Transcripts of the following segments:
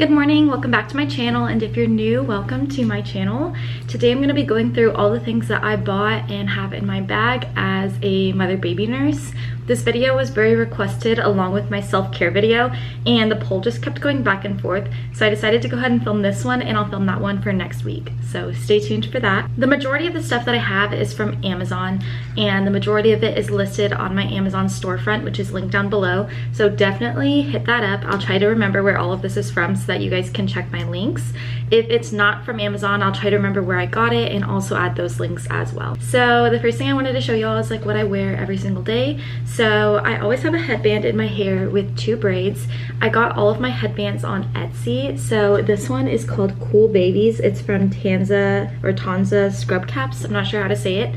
Good morning, welcome back to my channel, and if you're new, welcome to my channel. Today I'm going to be going through all the things that I bought and have in my bag as a mother-baby nurse. This video was very requested along with my self-care video, and the poll just kept going back and forth, so I decided to go ahead and film this one, and I'll film that one for next week, so stay tuned for that. The majority of the stuff that I have is from Amazon, and the majority of it is listed on my Amazon storefront, which is linked down below, so definitely hit that up. I'll try to remember where all of this is from so that you guys can check my links. If it's not from Amazon, I'll try to remember where I got it and also add those links as well. So the first thing I wanted to show y'all is like what I wear every single day. So I always have a headband in my hair with 2 braids. I got all of my headbands on Etsy. So this one is called Cool Babies. It's from Tanza Scrub Caps. I'm not sure how to say it.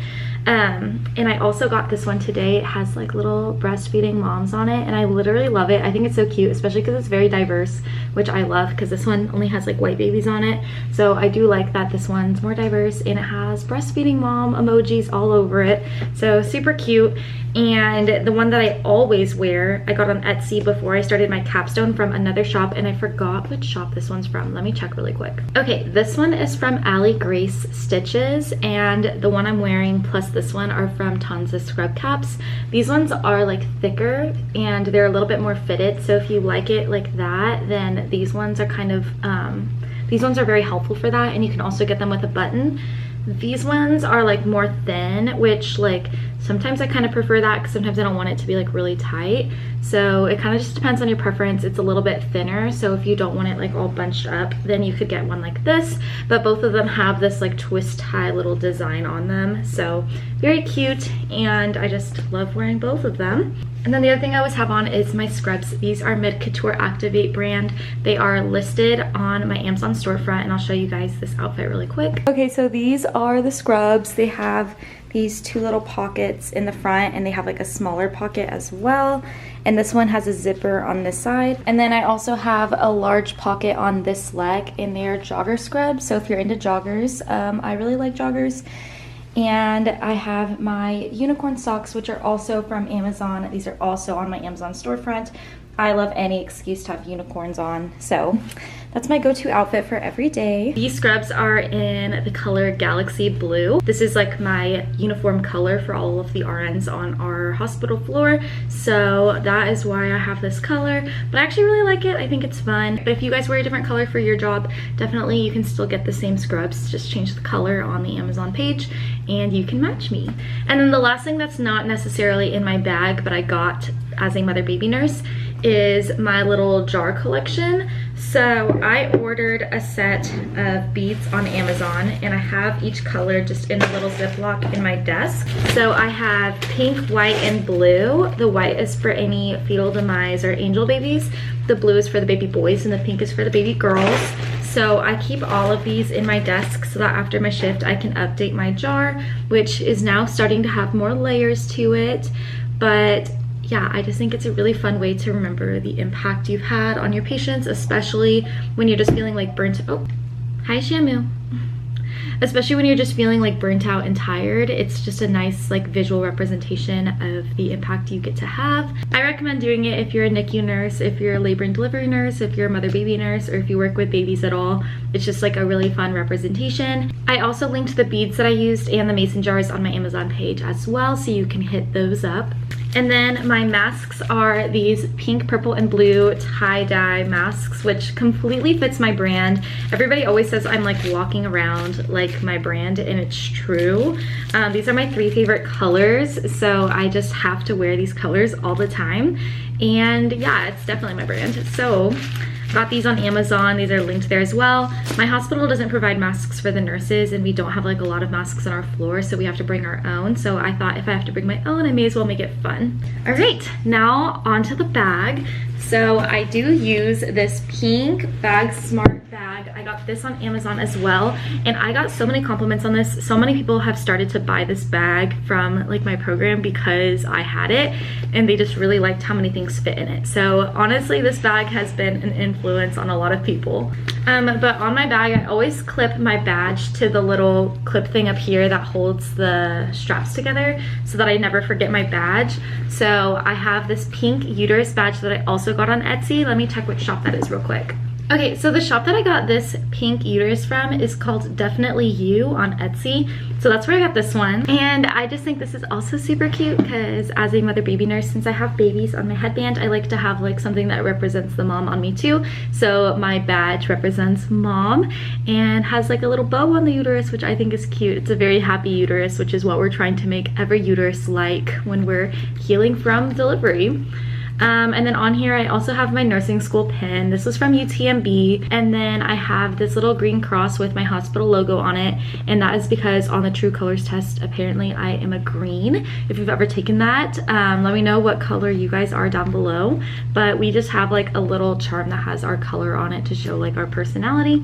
And I also got this one today. It has like little breastfeeding moms on it, and I literally love it. I think it's so cute, especially because it's very diverse, which I love because this one only has like white babies on it. So I do like that this one's more diverse, and it has breastfeeding mom emojis all over it. So super cute. And the one that I always wear, I got on Etsy before I started my capstone from another shop, and I forgot which shop this one's from. Let me check really quick. Okay, this one is from Allie Grace Stitches, and the one I'm wearing plus this one are from Tanza Scrub Caps. These ones are like thicker and they're a little bit more fitted, so if you like it like that, then these ones are kind of these ones are very helpful for that, and you can also get them with a button. These ones are like more thin, which like sometimes I kind of prefer that because sometimes I don't want it to be like really tight. So it kind of just depends on your preference. It's a little bit thinner, so if you don't want it like all bunched up, then you could get one like this. But both of them have this like twist tie little design on them, so very cute, and I just love wearing both of them. And then the other thing I always have on is my scrubs. These are Mid Couture Activate brand. They are listed on my Amazon storefront, and I'll show you guys this outfit really quick. Okay, so these are the scrubs. They have these 2 little pockets in the front, and they have like a smaller pocket as well. And this one has a zipper on this side. And then I also have a large pocket on this leg, and they are jogger scrubs. So if you're into joggers, I really like joggers. And I have my unicorn socks, which are also from Amazon. These are also on my Amazon storefront. I love any excuse to have unicorns on, so that's my go-to outfit for every day. These scrubs are in the color Galaxy Blue. This is like my uniform color for all of the RNs on our hospital floor, so that is why I have this color. But I actually really like it. I think it's fun. But if you guys wear a different color for your job, definitely you can still get the same scrubs. Just change the color on the Amazon page and you can match me. And then the last thing that's not necessarily in my bag, but I got as a mother-baby nurse, is my little jar collection. So I ordered a set of beads on Amazon, and I have each color just in a little Ziploc in my desk. So I have pink, white, and blue. The white is for any fetal demise or angel babies. The blue is for the baby boys, and the pink is for the baby girls. So I keep all of these in my desk so that after my shift I can update my jar, which is now starting to have more layers to it. But yeah, I just think it's a really fun way to remember the impact you've had on your patients, especially when you're just feeling like burnt. Oh, hi Shamu. Especially when you're just feeling like burnt out and tired. It's just a nice like visual representation of the impact you get to have. I recommend doing it if you're a NICU nurse, if you're a labor and delivery nurse, if you're a mother-baby nurse, or if you work with babies at all. It's just like a really fun representation. I also linked the beads that I used and the mason jars on my Amazon page as well, so you can hit those up. And then my masks are these pink, purple, and blue tie-dye masks, which completely fits my brand. Everybody always says I'm like walking around like my brand, and it's true. These are my 3 favorite colors, so I just have to wear these colors all the time. And yeah, it's definitely my brand. So got these on Amazon. These are linked there as well. My hospital doesn't provide masks for the nurses, and we don't have like a lot of masks on our floor, so we have to bring our own. So I thought if I have to bring my own, I may as well make it fun. All right, now onto the bag. So I do use this pink Bag Smart bag. I got this on Amazon as well, and I got so many compliments on this. So many people have started to buy this bag from like my program because I had it, and they just really liked how many things fit in it. So honestly, this bag has been an influence on a lot of people. But on my bag, I always clip my badge to the little clip thing up here that holds the straps together so that I never forget my badge. So I have this pink uterus badge that I also got on Etsy. Let me check which shop that is real quick. Okay, so the shop that I got this pink uterus from is called Definitely You on Etsy. So that's where I got this one. And I just think this is also super cute because as a mother baby nurse, since I have babies on my headband, I like to have like something that represents the mom on me too. So my badge represents mom and has like a little bow on the uterus, which I think is cute. It's a very happy uterus, which is what we're trying to make every uterus like when we're healing from delivery. And then on here I also have my nursing school pin. This was from UTMB, and then I have this little green cross with my hospital logo on it, and that is because on the True Colors test apparently I am a green. If you've ever taken that, let me know what color you guys are down below, but we just have like a little charm that has our color on it to show like our personality.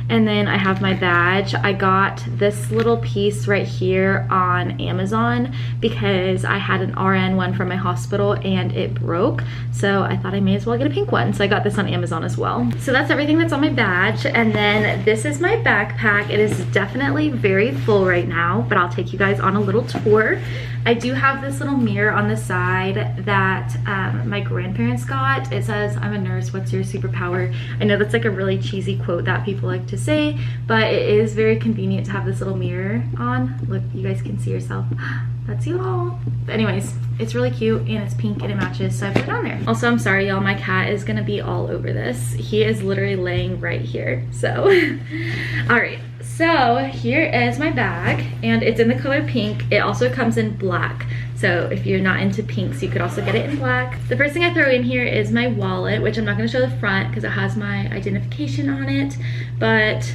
And then I have my badge. I got this little piece right here on Amazon because I had an RN one from my hospital and it broke. So I thought I may as well get a pink one. So I got this on Amazon as well. So that's everything that's on my badge. And then this is my backpack. It is definitely very full right now, but I'll take you guys on a little tour. I do have this little mirror on the side that my grandparents got. It says, "I'm a nurse, what's your superpower?" I know that's like a really cheesy quote that people like to say, but it is very convenient to have this little mirror on. Look, you guys can see yourself. That's you all. But anyways, it's really cute and it's pink and it matches, so I put it on there. Also, I'm sorry y'all, my cat is gonna be all over this. He is literally laying right here, so. All right. So here is my bag and it's in the color pink. It also comes in black. So if you're not into pinks, you could also get it in black. The first thing I throw in here is my wallet, which I'm not gonna show the front because it has my identification on it, but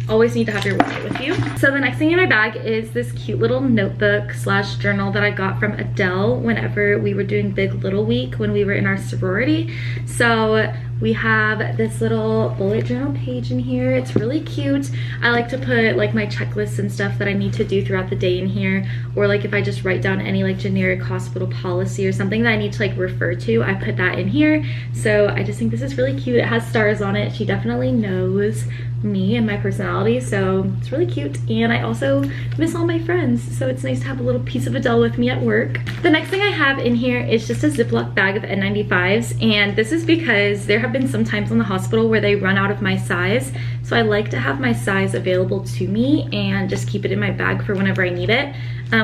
always need to have your wallet with you. So the next thing in my bag is this cute little notebook slash journal that I got from Adele whenever we were doing Big Little Week when we were in our sorority. So we have this little bullet journal page in here. It's really cute. I like to put like my checklists and stuff that I need to do throughout the day in here, or like if I just write down any like generic hospital policy or something that I need to like refer to, I put that in here. So I just think this is really cute. It has stars on it. She definitely knows me and my personality, so it's really cute. And I also miss all my friends, so it's nice to have a little piece of Adele with me at work. The next thing I have in here is just a Ziploc bag of N95s, and this is because there have been some times in the hospital where they run out of my size, so I like to have my size available to me and just keep it in my bag for whenever I need it.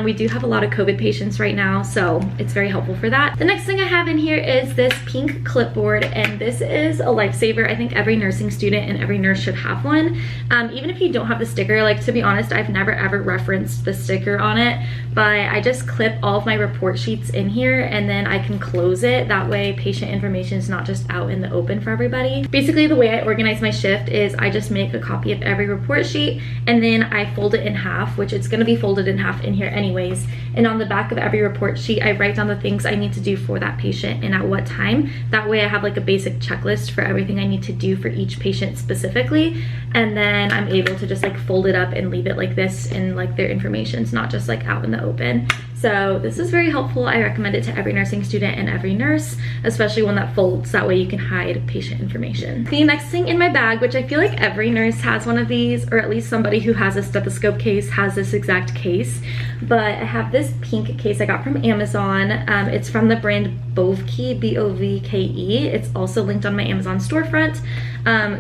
We do have a lot of COVID patients right now, so it's very helpful for that. The next thing I have in here is this pink clipboard, and this is a lifesaver. I think every nursing student and every nurse should have one. Even if you don't have the sticker, like to be honest, I've never ever referenced the sticker on it, but I just clip all of my report sheets in here and then I can close it. That way patient information is not just out in the open for everybody. Basically the way I organize my shift is I just make a copy of every report sheet and then I fold it in half, which it's going to be folded in half in here anyways, and on the back of every report sheet I write down the things I need to do for that patient and at what time. That way I have like a basic checklist for everything I need to do for each patient specifically, and then I'm able to just like fold it up and leave it like this, and like their information's not just like out in the open. So this is very helpful. I recommend it to every nursing student and every nurse, especially one that folds. That way you can hide patient information. The next thing in my bag, which I feel like every nurse has one of these, or at least somebody who has a stethoscope case has this exact case, but I have this pink case I got from Amazon. It's from the brand Bovke, B-O-V-K-E. It's also linked on my Amazon storefront.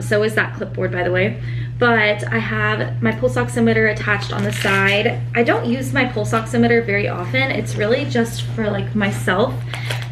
So is that clipboard, by the way. But I have my pulse oximeter attached on the side. I don't use my pulse oximeter very often. It's really just for like myself.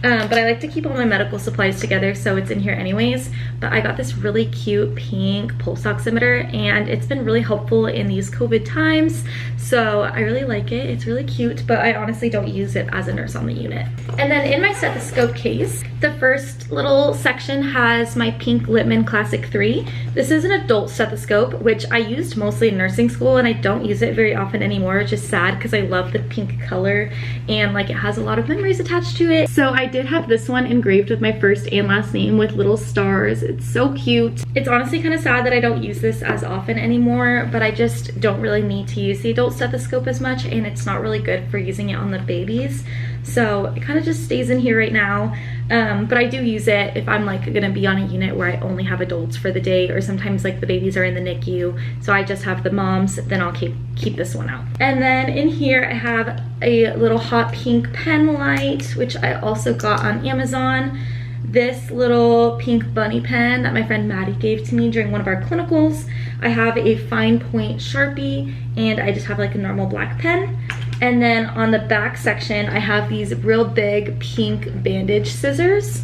But I like to keep all my medical supplies together, so it's in here anyways. But I got this really cute pink pulse oximeter and it's been really helpful in these COVID times. So I really like it. It's really cute, but I honestly don't use it as a nurse on the unit. And then in my stethoscope case, the first little section has my pink Littmann Classic 3. This is an adult stethoscope, which I used mostly in nursing school and I don't use it very often anymore, which is sad because I love the pink color and like it has a lot of memories attached to it. So I did have this one engraved with my first and last name with little stars. It's so cute. It's honestly kind of sad that I don't use this as often anymore, but I just don't really need to use the adult stethoscope as much, and it's not really good for using it on the babies. So it kind of just stays in here right now. But I do use it if I'm like gonna be on a unit where I only have adults for the day, or sometimes like the babies are in the NICU, so I just have the moms, then I'll keep this one out. And then in here I have a little hot pink pen light, which I also got on Amazon. this little pink bunny pen that my friend Maddie gave to me during one of our clinicals. I have a fine point Sharpie, and I just have like a normal black pen. And then on the back section, I have these real big pink bandage scissors,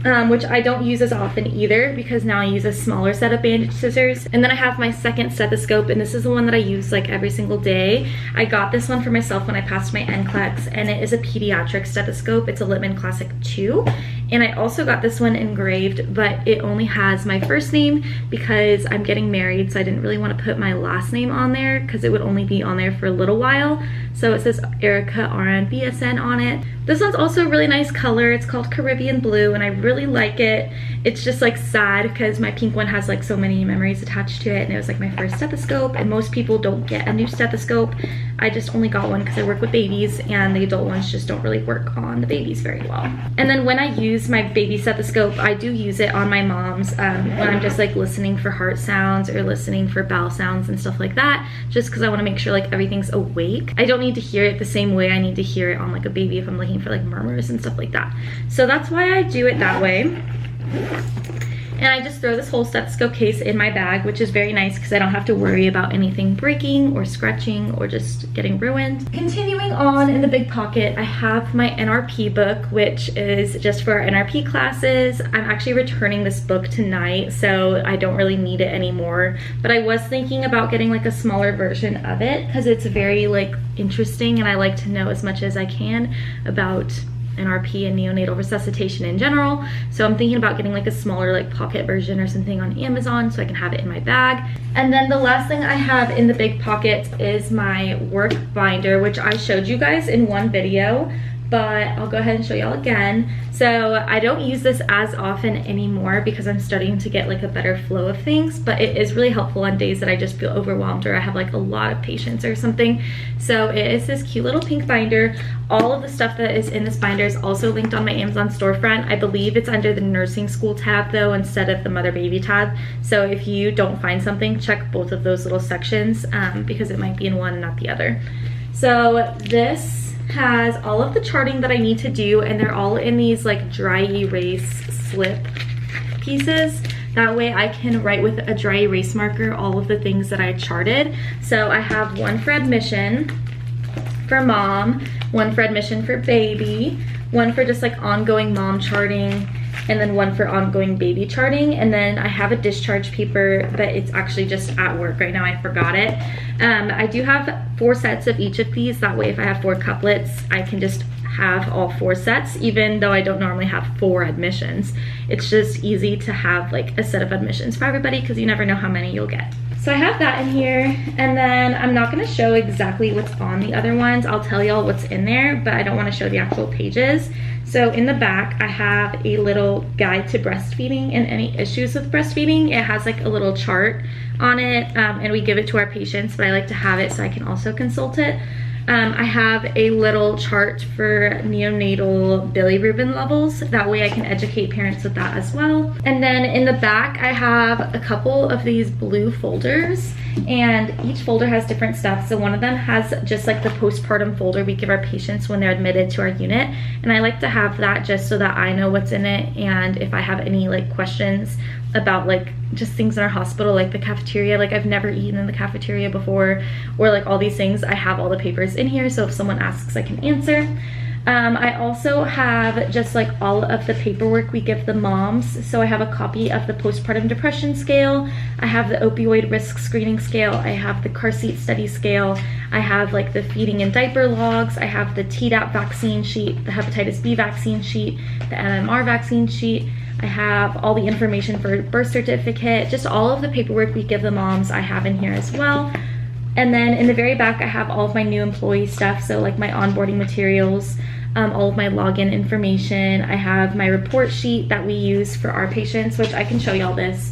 which I don't use as often either because now I use a smaller set of bandage scissors. And then I have my second stethoscope, and this is the one that I use like every single day. I got this one for myself when I passed my NCLEX, and it is a Pediatric stethoscope. It's a Littmann Classic 2. And I also got this one engraved, but it only has my first name because I'm getting married, so I didn't really want to put my last name on there because it would only be on there for a little while. So it says Erica RN BSN on it. This one's also a really nice color. It's called Caribbean Blue, and I really like it. It's just like sad because my pink one has like so many memories attached to it, and it was like my first stethoscope, and most people don't get a new stethoscope. I just only got one because I work with babies, and the adult ones just don't really work on the babies very well. And then when I use my baby stethoscope, I do use it on my mom's when I'm just like listening for heart sounds or listening for bowel sounds and stuff like that, just because I want to make sure like everything's awake. I don't need to hear it the same way I need to hear it on like a baby if I'm looking for like murmurs and stuff like that. So that's why I do it that way. And I just throw this whole stethoscope case in my bag, which is very nice because I don't have to worry about anything breaking or scratching or just getting ruined. Continuing on, in the big pocket, I have my NRP book, which is just for our NRP classes. I'm actually returning this book tonight, so I don't really need it anymore. But I was thinking about getting like a smaller version of it because it's very like interesting, and I like to know as much as I can about NRP and neonatal resuscitation in general. So I'm thinking about getting like a smaller like pocket version or something on Amazon so I can have it in my bag. And then the last thing I have in the big pocket is my work binder, which I showed you guys in one video, but I'll go ahead and show y'all again. So I don't use this as often anymore because I'm starting to get like a better flow of things, but it is really helpful on days that I just feel overwhelmed or I have like a lot of patients or something. So it is this cute little pink binder. All of the stuff that is in this binder is also linked on my Amazon storefront. I believe it's under the nursing school tab though, instead of the mother baby tab. So if you don't find something, check both of those little sections because it might be in one and not the other. So this has all of the charting that I need to do, and they're all in these like dry erase slip pieces. That way I can write with a dry erase marker all of the things that I charted. So I have one for admission for mom, one for admission for baby, one for just like ongoing mom charting, and then one for ongoing baby charting. And then I have a discharge paper, but it's actually just at work right now. I forgot it. I do have 4 sets of each of these. That way if I have 4 couplets, I can just have all 4 sets, even though I don't normally have 4 admissions. It's just easy to have like a set of admissions for everybody because you never know how many you'll get. So I have that in here, and then I'm not gonna show exactly what's on the other ones. I'll tell y'all what's in there, but I don't wanna show the actual pages. So in the back, I have a little guide to breastfeeding and any issues with breastfeeding. It has like a little chart on it, and we give it to our patients, but I like to have it so I can also consult it. I have a little chart for neonatal bilirubin levels. That way I can educate parents with that as well. And then in the back, I have a couple of these blue folders, and each folder has different stuff. So one of them has just like the postpartum folder we give our patients when they're admitted to our unit. And I like to have that just so that I know what's in it, and if I have any like questions about like just things in our hospital, like the cafeteria, like I've never eaten in the cafeteria before, or like all these things, I have all the papers in here, so if someone asks I can answer. I also have just like all of the paperwork we give the moms. So I have a copy of the postpartum depression scale, I have the opioid risk screening scale, I have the car seat study scale, I have like the feeding and diaper logs, I have the Tdap vaccine sheet, the hepatitis B vaccine sheet, the MMR vaccine sheet, I have all the information for birth certificate, just all of the paperwork we give the moms I have in here as well. And then in the very back, I have all of my new employee stuff, so like my onboarding materials, all of my login information. I have my report sheet that we use for our patients, which I can show y'all this.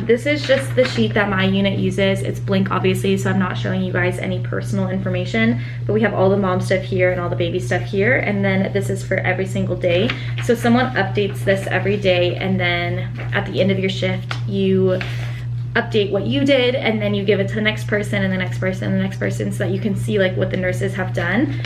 This is just the sheet that my unit uses. It's blank obviously, so I'm not showing you guys any personal information, but we have all the mom stuff here and all the baby stuff here, and then this is for every single day. So someone updates this every day, and then at the end of your shift, you update what you did, and then you give it to the next person and the next person and the next person, so that you can see like what the nurses have done.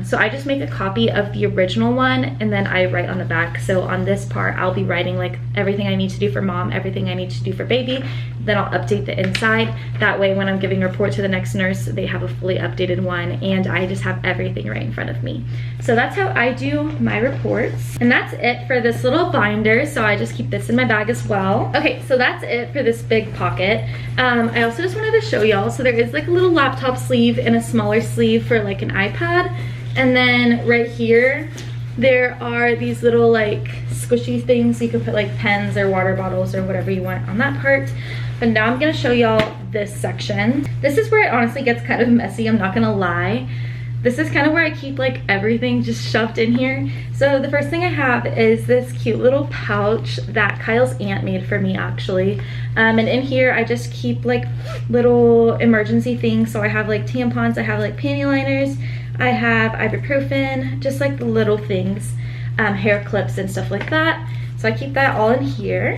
So I just make a copy of the original one, and then I write on the back. So on this part, I'll be writing like everything I need to do for mom, everything I need to do for baby. Then I'll update the inside. That way when I'm giving a report to the next nurse, they have a fully updated one, and I just have everything right in front of me. So that's how I do my reports. And that's it for this little binder. So I just keep this in my bag as well. Okay, so that's it for this big pocket. I also just wanted to show y'all, so there is like a little laptop sleeve and a smaller sleeve for like an iPad. And then right here, there are these little like squishy things, so you can put like pens or water bottles or whatever you want on that part. But now I'm gonna show y'all this section. This is where it honestly gets kind of messy, I'm not gonna lie. This is kind of where I keep like everything just shoved in here. So the first thing I have is this cute little pouch that Kyle's aunt made for me actually. And in here I just keep like little emergency things. So I have like tampons, I have like panty liners, I have ibuprofen, just like the little things, hair clips and stuff like that. So I keep that all in here.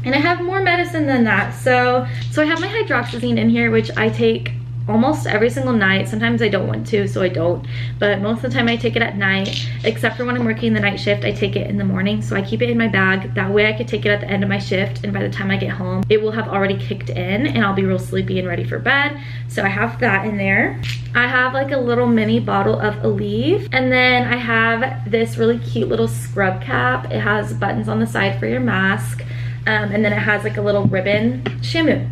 And I have more medicine than that. So I have my hydroxyzine in here, which I take almost every single night. Sometimes I don't want to, so I don't, but most of the time I take it at night, except for when I'm working the night shift. I take it in the morning, so I keep it in my bag. That way I could take it at the end of my shift, and by the time I get home it will have already kicked in and I'll be real sleepy and ready for bed. So I have that in there. I have like a little mini bottle of Aleve, and then I have this really cute little scrub cap. It has buttons on the side for your mask, and then it has like a little ribbon. Shamu.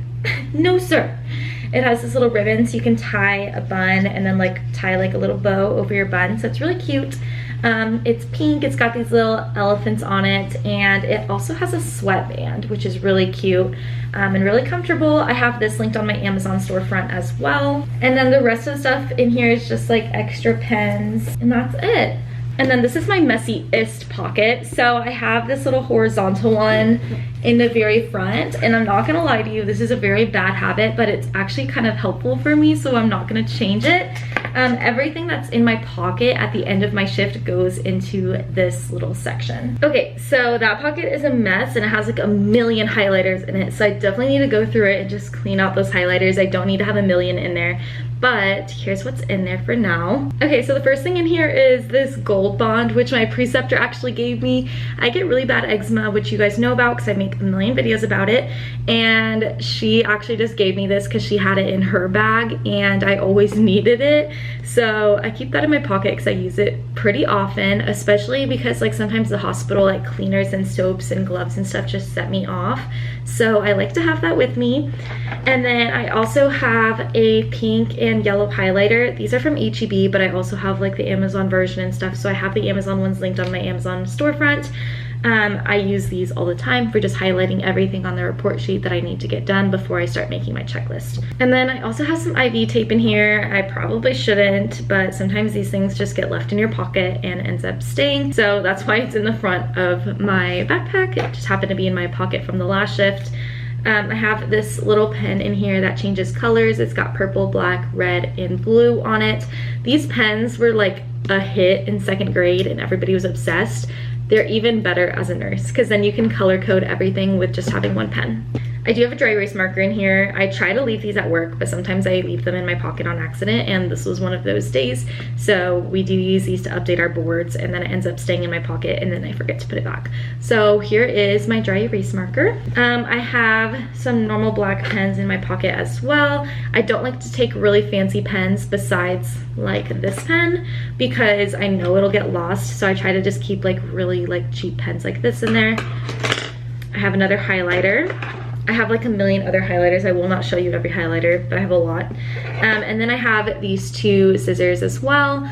No sir. It has this little ribbon, so you can tie a bun and then like tie like a little bow over your bun. So it's really cute. It's pink, it's got these little elephants on it, and it also has a sweatband, which is really cute and really comfortable. I have this linked on my Amazon storefront as well. And then the rest of the stuff in here is just like extra pens, and that's it. And then this is my messiest pocket. So I have this little horizontal one in the very front, and I'm not gonna lie to you, this is a very bad habit, but it's actually kind of helpful for me, so I'm not gonna change it. Everything that's in my pocket at the end of my shift goes into this little section. Okay, so that pocket is a mess, and it has like a million highlighters in it, so I definitely need to go through it and just clean out those highlighters. I don't need to have a million in there, but here's what's in there for now. Okay, so the first thing in here is this Gold Bond, which my preceptor actually gave me. I get really bad eczema, which you guys know about because I make a million videos about it, and she actually just gave me this because she had it in her bag and I always needed it. So I keep that in my pocket because I use it pretty often, especially because like sometimes the hospital like cleaners and soaps and gloves and stuff just set me off. So I like to have that with me. And then I also have a pink and yellow highlighter. These are from H-E-B, but I also have like the Amazon version and stuff. So I have the Amazon ones linked on my Amazon storefront. I use these all the time for just highlighting everything on the report sheet that I need to get done before I start making my checklist. And then I also have some IV tape in here. I probably shouldn't, but sometimes these things just get left in your pocket and ends up staying. So that's why it's in the front of my backpack. It just happened to be in my pocket from the last shift. I have this little pen in here that changes colors. It's got purple, black, red, and blue on it. These pens were like a hit in 2nd grade and everybody was obsessed. They're even better as a nurse because then you can color code everything with just having one pen. I do have a dry erase marker in here. I try to leave these at work, but sometimes I leave them in my pocket on accident, and this was one of those days. So we do use these to update our boards, and then it ends up staying in my pocket, and then I forget to put it back. So here is my dry erase marker. I have some normal black pens in my pocket as well. I don't like to take really fancy pens besides like this pen because I know it'll get lost, so I try to just keep like really like cheap pens like this in there. I have another highlighter. I have like a million other highlighters. I will not show you every highlighter, but I have a lot. And then I have these 2 scissors as well.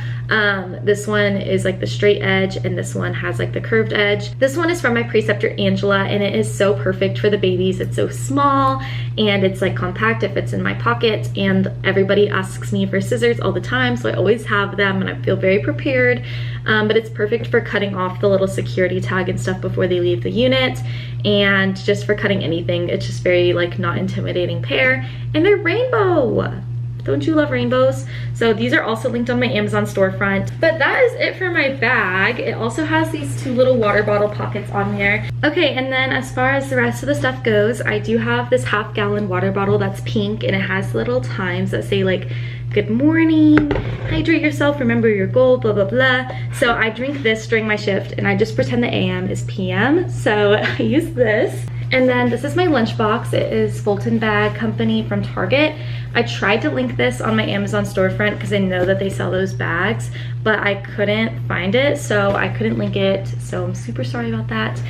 This one is like the straight edge, and this one has like the curved edge. This one is from my preceptor Angela, and it is so perfect for the babies. It's so small and it's like compact. It fits in my pocket, and everybody asks me for scissors all the time, so I always have them and I feel very prepared. But it's perfect for cutting off the little security tag and stuff before they leave the unit, and just for cutting anything. It's just very like not intimidating pair, and they're rainbow. Don't you love rainbows? So these are also linked on my Amazon storefront. But that is it for my bag. It also has these 2 little water bottle pockets on there. Okay, and then as far as the rest of the stuff goes, I do have this 1/2 gallon water bottle that's pink, and it has little times that say like, good morning, hydrate yourself, remember your goal, blah, blah, blah. So I drink this during my shift, and I just pretend the AM is PM. So I use this. And then this is my lunchbox. It is Fulton Bag Company from Target. I tried to link this on my Amazon storefront because I know that they sell those bags, but I couldn't find it, so I couldn't link it. So I'm super sorry about that.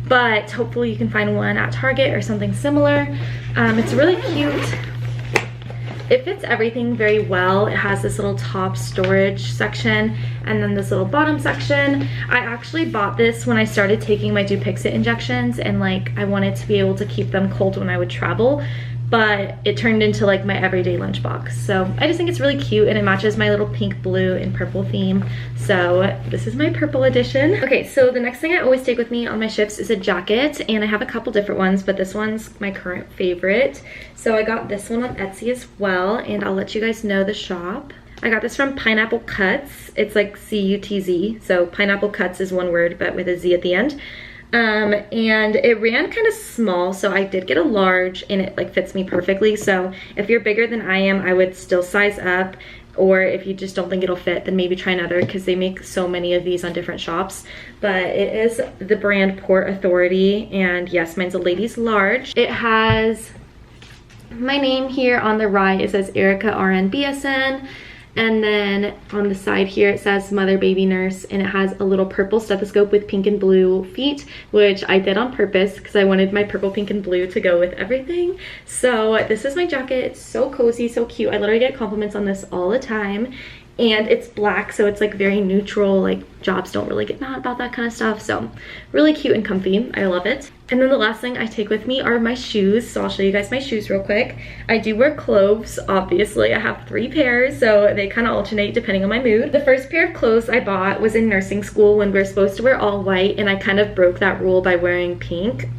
But hopefully you can find one at Target or something similar. It's really cute. It fits everything very well. It has this little top storage section and then this little bottom section. I actually bought this when I started taking my Dupixent injections, and like I wanted to be able to keep them cold when I would travel, but it turned into like my everyday lunchbox. So I just think it's really cute, and it matches my little pink, blue, and purple theme. So this is my purple edition. Okay, so the next thing I always take with me on my shifts is a jacket, and I have a couple different ones, but this one's my current favorite. So I got this one on Etsy as well, and I'll let you guys know the shop. I got this from Pineapple Cuts. It's like C-U-T-Z, so Pineapple Cuts is one word, but with a Z at the end. And it ran kind of small, so I did get a large, and it like fits me perfectly. So if you're bigger than I am, I would still size up, or if you just don't think it'll fit, then maybe try another, because they make so many of these on different shops. But it is the brand Port Authority, and yes, mine's a ladies large. It has my name here on the right. It says Erica RN BSN. And then on the side here, it says Mother Baby Nurse, and it has a little purple stethoscope with pink and blue feet, which I did on purpose because I wanted my purple, pink, and blue to go with everything. So this is my jacket. It's so cozy, so cute. I literally get compliments on this all the time. And it's black, so it's like very neutral. Like jobs don't really get mad about that kind of stuff. So really cute and comfy. I love it. And then the last thing I take with me are my shoes. So I'll show you guys my shoes real quick. I do wear clothes, obviously. I have 3 pairs, so they kind of alternate depending on my mood. The first pair of clothes I bought was in nursing school when we were supposed to wear all white, and I kind of broke that rule by wearing pink.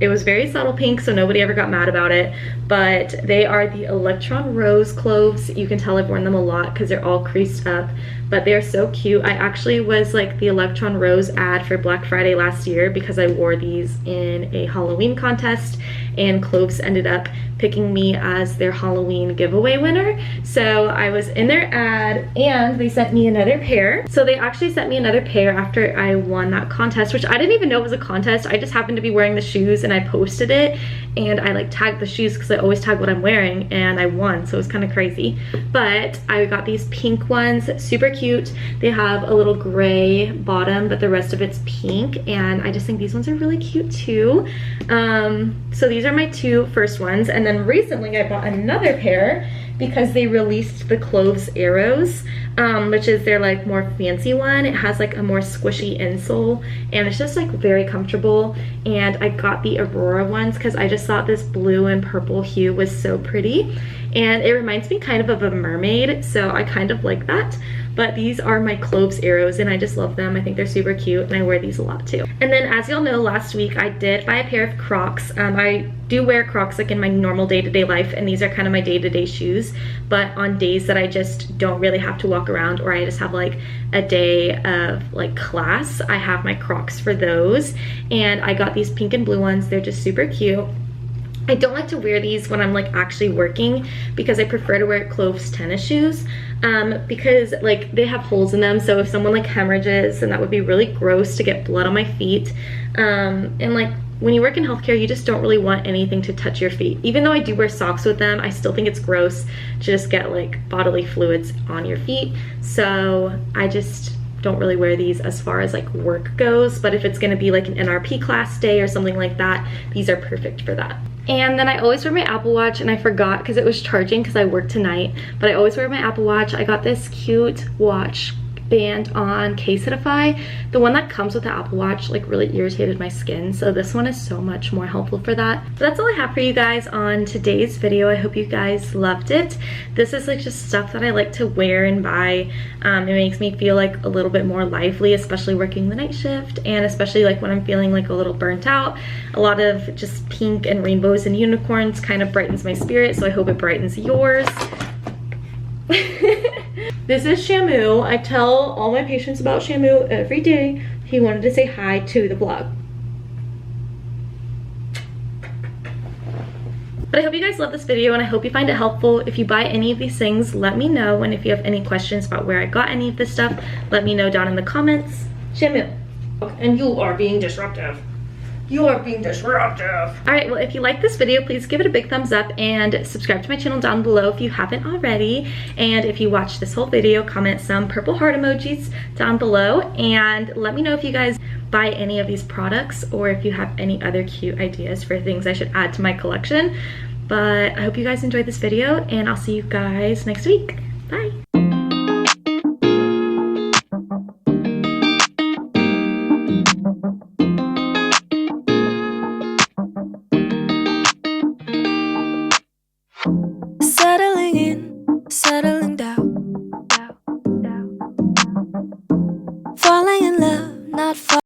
It was very subtle pink, so nobody ever got mad about it, but they are the Electron Rose clothes. You can tell I've worn them a lot because they're all creased up, but they're so cute. I actually was like the Electron Rose ad for Black Friday last year because I wore these in a Halloween contest, and Cloves ended up picking me as their Halloween giveaway winner. So I was in their ad, and they sent me another pair. So they actually sent me another pair after I won that contest, which I didn't even know was a contest. I just happened to be wearing the shoes, and I posted it, and I like tagged the shoes because I always tag what I'm wearing, and I won, so it was kind of crazy. But I got these pink ones, super cute. They have a little gray bottom, but the rest of it's pink, and I just think these ones are really cute too. So these are my 2 first ones, and then recently I bought another pair because they released the Cloves Arrows, which is their like more fancy one. It has like a more squishy insole, and it's just like very comfortable. And I got the Aurora ones because I just thought this blue and purple hue was so pretty, and it reminds me kind of a mermaid, so I kind of like that. But these are my Cloves Arrows, and I just love them. I think they're super cute, and I wear these a lot too. And then as y'all know, last week I did buy a pair of Crocs. I do wear Crocs like in my normal day-to-day life, and these are kind of my day-to-day shoes. But on days that I just don't really have to walk around, or I just have like a day of like class, I have my Crocs for those. And I got these pink and blue ones. They're just super cute. I don't like to wear these when I'm like actually working because I prefer to wear Cloves tennis shoes because like they have holes in them, so if someone like hemorrhages, then that would be really gross to get blood on my feet. And like when you work in healthcare, you just don't really want anything to touch your feet. Even though I do wear socks with them, I still think it's gross to just get like bodily fluids on your feet. So I just don't really wear these as far as like work goes, but if it's gonna be like an NRP class day or something like that, these are perfect for that. And then I always wear my Apple Watch, and I forgot because it was charging because I work tonight, but I always wear my Apple Watch. I got this cute watch band on Casetify. The one that comes with the Apple Watch like really irritated my skin, so this one is so much more helpful for that. But that's all I have for you guys on today's video. I hope you guys loved it. This is like just stuff that I like to wear and buy. It makes me feel like a little bit more lively, especially working the night shift, and especially like when I'm feeling like a little burnt out. A lot of just pink and rainbows and unicorns kind of brightens my spirit, so I hope it brightens yours. This is Shamu. I tell all my patients about Shamu every day. He wanted to say hi to the vlog. But I hope you guys love this video and I hope you find it helpful. If you buy any of these things, let me know. And if you have any questions about where I got any of this stuff, let me know down in the comments. Shamu. And you are being disruptive. You are being disruptive. All right, well, if you like this video, please give it a big thumbs up and subscribe to my channel down below if you haven't already. And if you watched this whole video, comment some purple heart emojis down below. And let me know if you guys buy any of these products or if you have any other cute ideas for things I should add to my collection. But I hope you guys enjoyed this video and I'll see you guys next week. Bye.